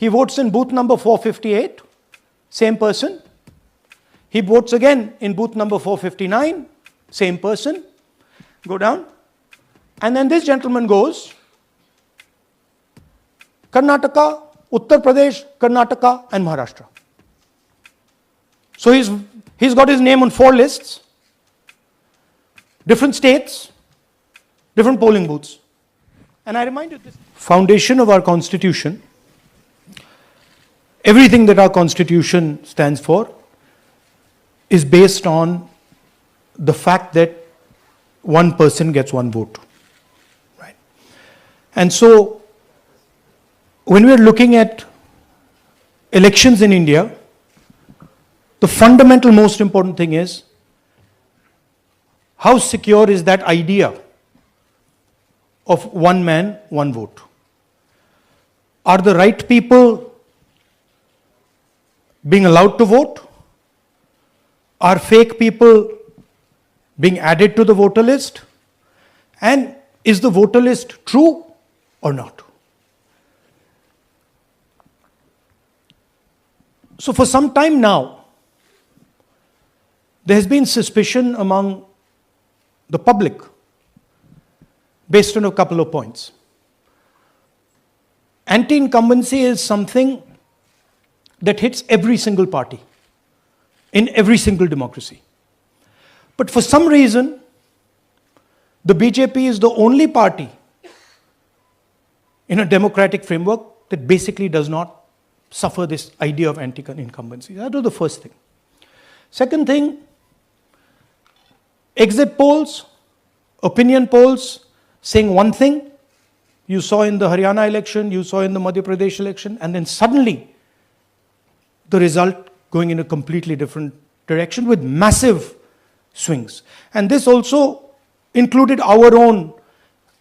He votes in booth number 458, same person. He votes again in booth number 459, same person. Go down. And then this gentleman goes, Karnataka, Uttar Pradesh, Karnataka, and Maharashtra. So he's got his name on 4 lists, different states, different polling booths. And I remind you, this foundation of our constitution, everything that our constitution stands for is based on the fact that one person gets one vote. Right? And so, when we are looking at elections in India, the fundamental most important thing is how secure is that idea of one man, one vote? Are the right people being allowed to vote? Are fake people being added to the voter list? And is the voter list true or not? So for some time now, there has been suspicion among the public based on a couple of points. Anti-incumbency is something that hits every single party in every single democracy. But for some reason, the BJP is the only party in a democratic framework that basically does not suffer this idea of anti-incumbency. That was the first thing. Second thing, exit polls, opinion polls saying one thing, you saw in the Haryana election, you saw in the Madhya Pradesh election, and then suddenly the result going in a completely different direction with massive swings. And this also included our own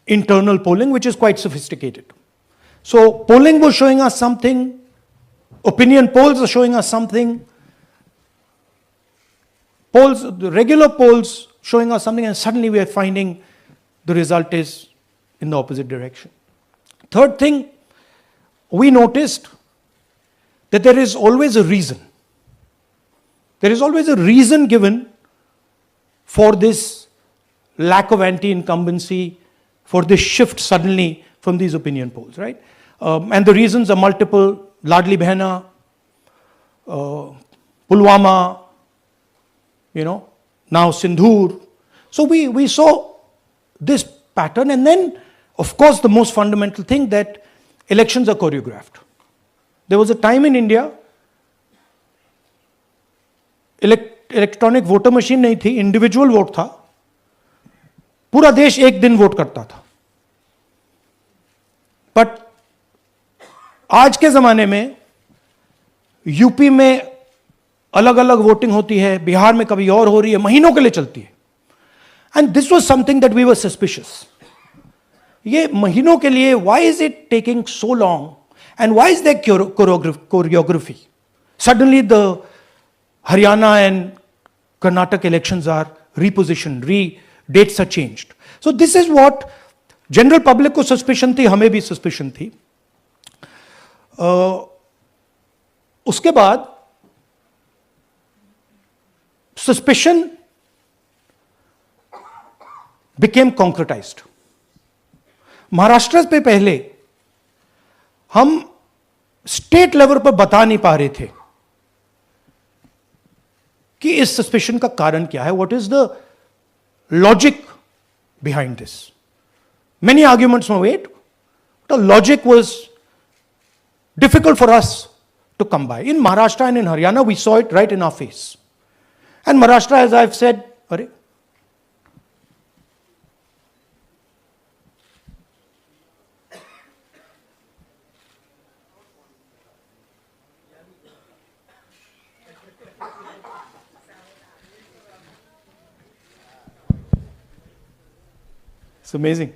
internal polling, which is quite sophisticated. So polling was showing us something, opinion polls are showing us something, polls, the regular polls showing us something, and suddenly we are finding the result is in the opposite direction. Third thing, we noticed that there is always a reason. There is always a reason given for this lack of anti-incumbency, for this shift suddenly from these opinion polls, right? And the reasons are multiple. Ladli Behna, Pulwama, now Sindhur. So we saw this pattern, and then, of course, the most fundamental thing that elections are choreographed. There was a time in India, electronic voter machine नहीं थी, individual vote था, पूरा देश एक दिन vote करता था. But आज के जमाने में यूपी में अलग अलग वोटिंग होती है, बिहार में कभी और हो रही है, महीनों के लिए चलती है. And this was something that we were suspicious. ये महीनों के लिए, why is it taking so long and why is there choreography? Suddenly the Haryana and Karnataka elections are repositioned, dates are changed. So this is what general public को suspicion थी, हमें भी suspicion थी. उसके बाद suspicion became concretized. महाराष्ट्र पे पहले हम स्टेट लेवल पर बता नहीं पा रहे थे कि इस सस्पेशन का कारण क्या है, what is the logic behind this. Many arguments were made, the logic was difficult for us to come by. In Maharashtra and in Haryana we saw it right in our face. And Maharashtra, as I have said, अरे it's amazing.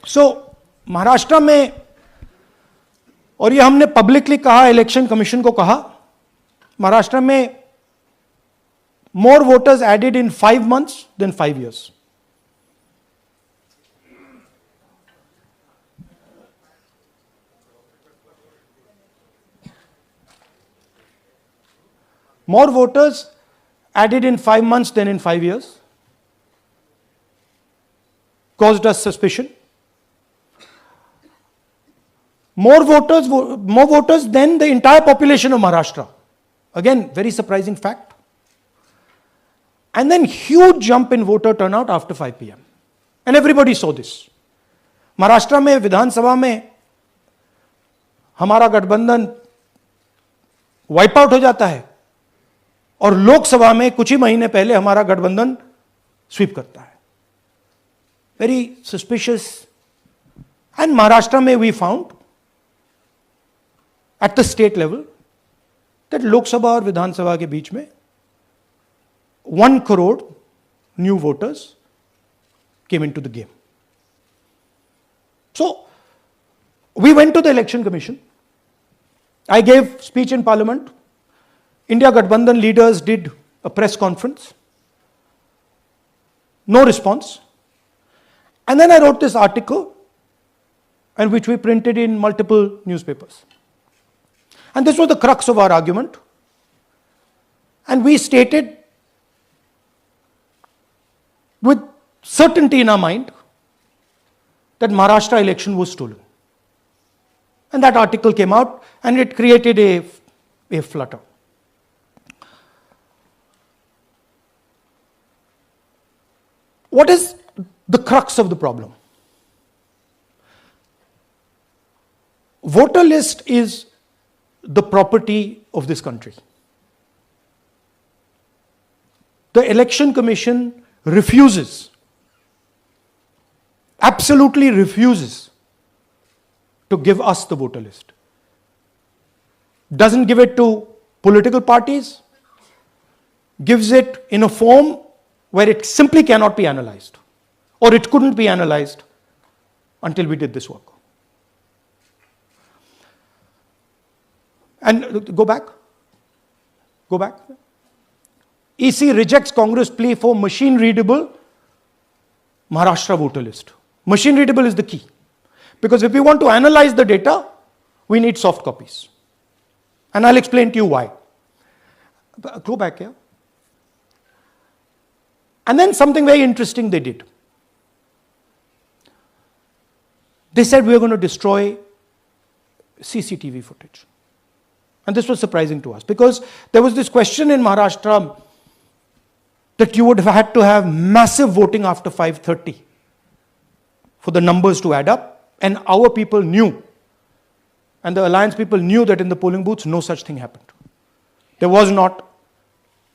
So Maharashtra में, और ये हमने publicly कहा, election commission को कहा, महाराष्ट्र में more voters added in 5 months than 5 years. More voters added in 5 months than in 5 years. Caused us suspicion. More voters than the entire population of Maharashtra. Again, very surprising fact. And then huge jump in voter turnout after 5 p.m. And everybody saw this. Maharashtra में विधानसभा में हमारा गठबंधन wipe out हो जाता है और लोकसभा में कुछ ही महीने पहले हमारा गठबंधन स्वीप करता है. Very suspicious. एंड महाराष्ट्र में we found at the state level that Lok Sabha और विधानसभा के बीच में 1 crore new voters came into the game. So, we went to the Election Commission. I gave speech in Parliament. India Gathbandhan leaders did a press conference. No response. And then I wrote this article, and which we printed in multiple newspapers. And this was the crux of our argument. And we stated with certainty in our mind that Maharashtra election was stolen. And that article came out and it created a flutter. What is the crux of the problem? Voter list is the property of this country. The Election Commission refuses, absolutely refuses to give us the voter list. Doesn't give it to political parties, gives it in a form where it simply cannot be analyzed, or it couldn't be analyzed until we did this work. And go back. EC rejects Congress plea for machine readable Maharashtra voter list. Machine readable is the key. Because if we want to analyze the data, we need soft copies. And I'll explain to you why. Go back here. And then something very interesting they did. They said we are going to destroy CCTV footage. And this was surprising to us because there was this question in Maharashtra that you would have had to have massive voting after 5:30 for the numbers to add up. And our people knew, and the alliance people knew that in the polling booths, no such thing happened. There was not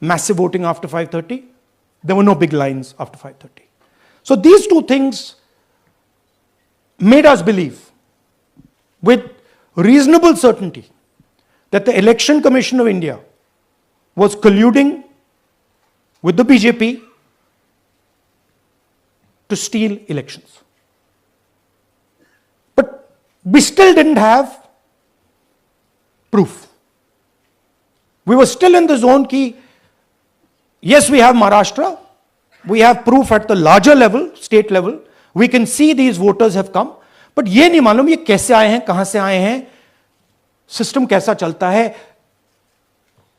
massive voting after 5:30. There were no big lines after 5:30. So these two things made us believe with reasonable certainty that the Election Commission of India was colluding with the BJP to steal elections. But we still didn't have proof. We were still in the zone ki, yes, we have Maharashtra, we have proof at the larger level, state level, we can see these voters have come, but ये नहीं मालूम ये कैसे आए हैं, कहां से आए हैं, सिस्टम कैसा चलता है,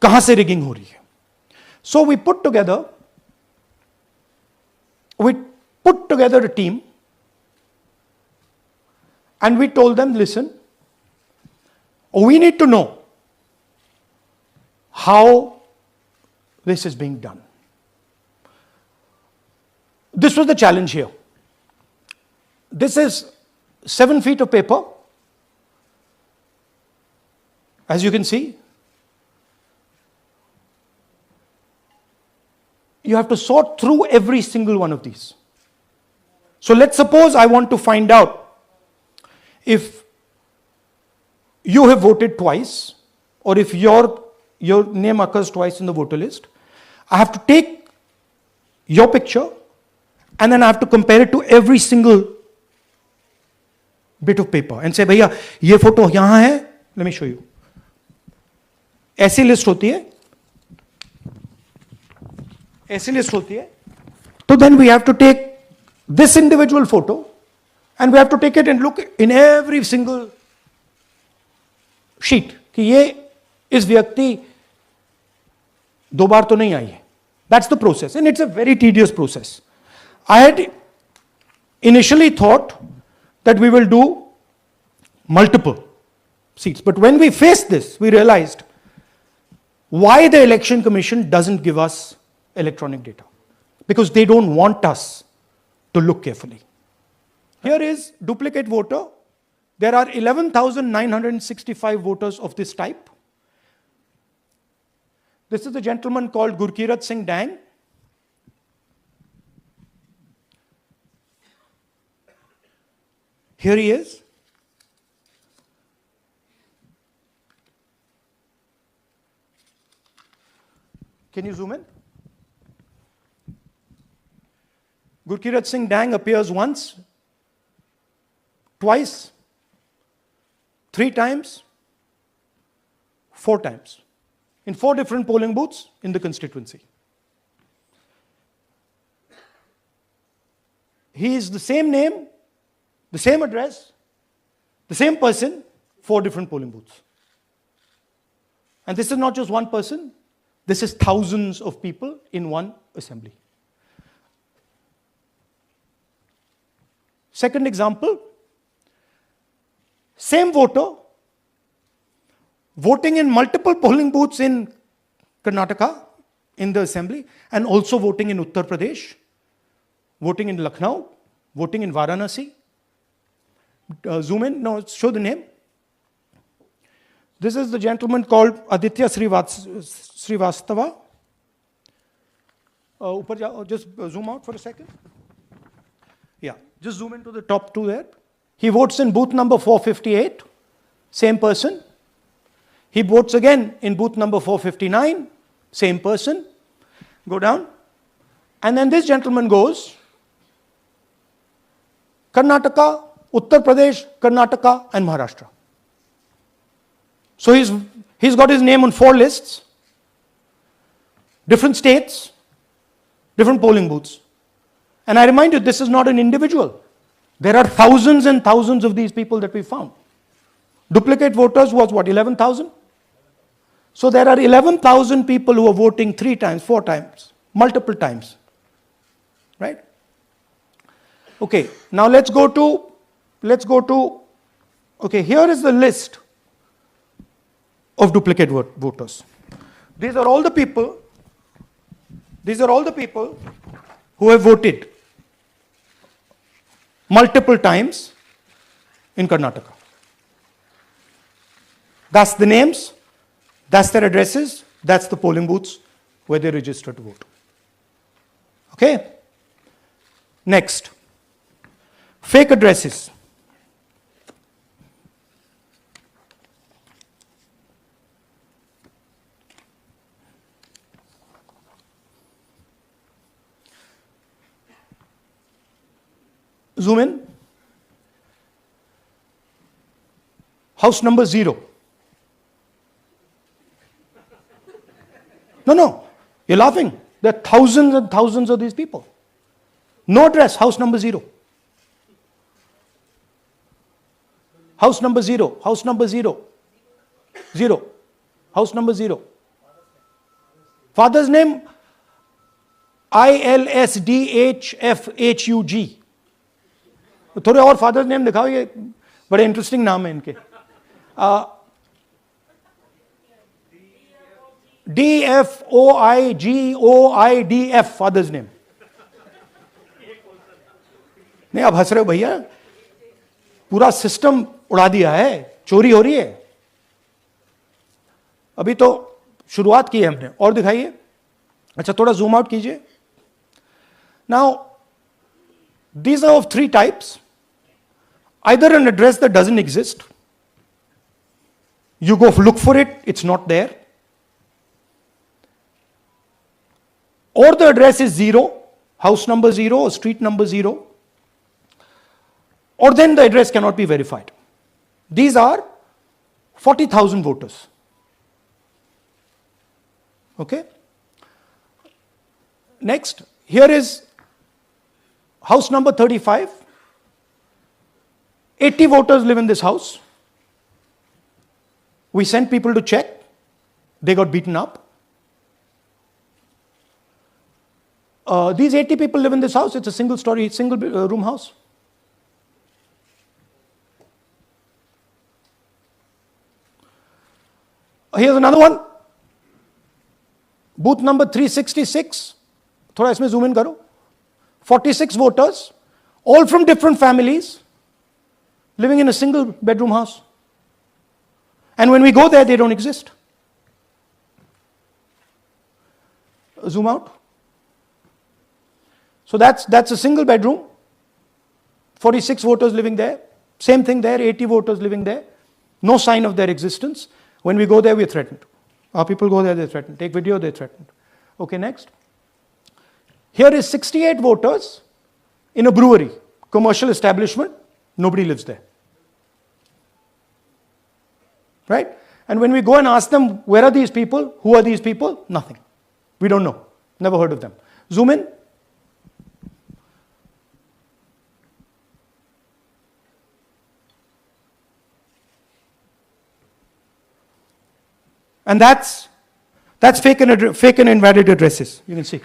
कहां से रिगिंग हो रही है. So we put together a team and we told them, listen, we need to know how this is being done. This was the challenge here. This is 7 feet of paper. As you can see, you have to sort through every single one of these. So let's suppose I want to find out if you have voted twice or if your name occurs twice in the voter list. I have to take your picture and then I have to compare it to every single bit of paper and say, भैया ये photo यहां है, let me show you. ऐसी list होती है, ऐसी list होती है. So then we have to take this individual photo and we have to take it and look in every single sheet कि ये इस व्यक्ति दो बार तो नहीं आई है. That's the process, and it's a very tedious process. I had initially thought that we will do multiple seats, but when we faced this, we realized why the Election Commission doesn't give us electronic data. Because they don't want us to look carefully. Here is duplicate voter. There are 11,965 voters of this type. This is a gentleman called Gurkirat Singh Dang. Here he is. Can you zoom in? Gurkirat Singh Dang appears once, twice, 3 times, 4 times, in 4 different polling booths in the constituency. He is the same name, the same address, the same person, 4 different polling booths. And this is not just one person, this is thousands of people in one assembly. Second example, same voter voting in multiple polling booths in Karnataka in the assembly, and also voting in Uttar Pradesh, voting in Lucknow, voting in Varanasi. Zoom in, no, show the name. This is the gentleman called Aditya Srivastava. Just zoom out for a second. Yeah, just zoom into the top 2 there. He votes in booth number 458, same person. He votes again in booth number 459, same person. Go down. And then this gentleman goes Karnataka, Uttar Pradesh, Karnataka, and Maharashtra. So he's got his name on 4 lists, different states, different polling booths. And I remind you, this is not an individual. There are thousands and thousands of these people that we found. Duplicate voters was what, 11,000? So there are 11,000 people who are voting 3 times, 4 times, multiple times. Right? Okay, now let's go to, okay, here is the list of duplicate voters. These are all the people who have voted multiple times in Karnataka. That's the names, that's their addresses, that's the polling booths where they register to vote. Okay? Next, fake addresses. Zoom in. House number 0. No, you're laughing. There are thousands and thousands of these people. No address, house number 0. House number 0, house number 0. 0. House number 0. Father's name, ILSDHFHUG. थोड़े और father's name दिखाओ, ये बड़े interesting नाम है इनके. DFOIGOIDF father's name. नहीं, आप हंस रहे हो भैया, पूरा सिस्टम उड़ा दिया है, चोरी हो रही है. अभी तो शुरुआत की है हमने, और दिखाइए. अच्छा, थोड़ा जूम आउट कीजिए. Now these are of 3 types. Either an address that doesn't exist, you go look for it, it's not there, or the address is 0, house number 0 or street number 0, or then the address cannot be verified. These are 40,000 voters. Okay? Next, here is house number 35. 80 voters live in this house. We sent people to check. They got beaten up. These 80 people live in this house. It's a single story, single room house. Here's another one. Booth number 366. थोड़ा इसमें zoom in करो. 46 voters, all from different families, living in a single bedroom house. And when we go there, they don't exist. Zoom out. So that's a single bedroom. 46 voters living there. Same thing there, 80 voters living there. No sign of their existence. When we go there, we're threatened. Our people go there, they're threatened. Take video, they're threatened. Okay, next. Here is 68 voters in a brewery, commercial establishment. Nobody lives there. Right? And when we go and ask them, where are these people? Who are these people? Nothing. We don't know. Never heard of them. Zoom in. And that's fake and invalid addresses. You can see.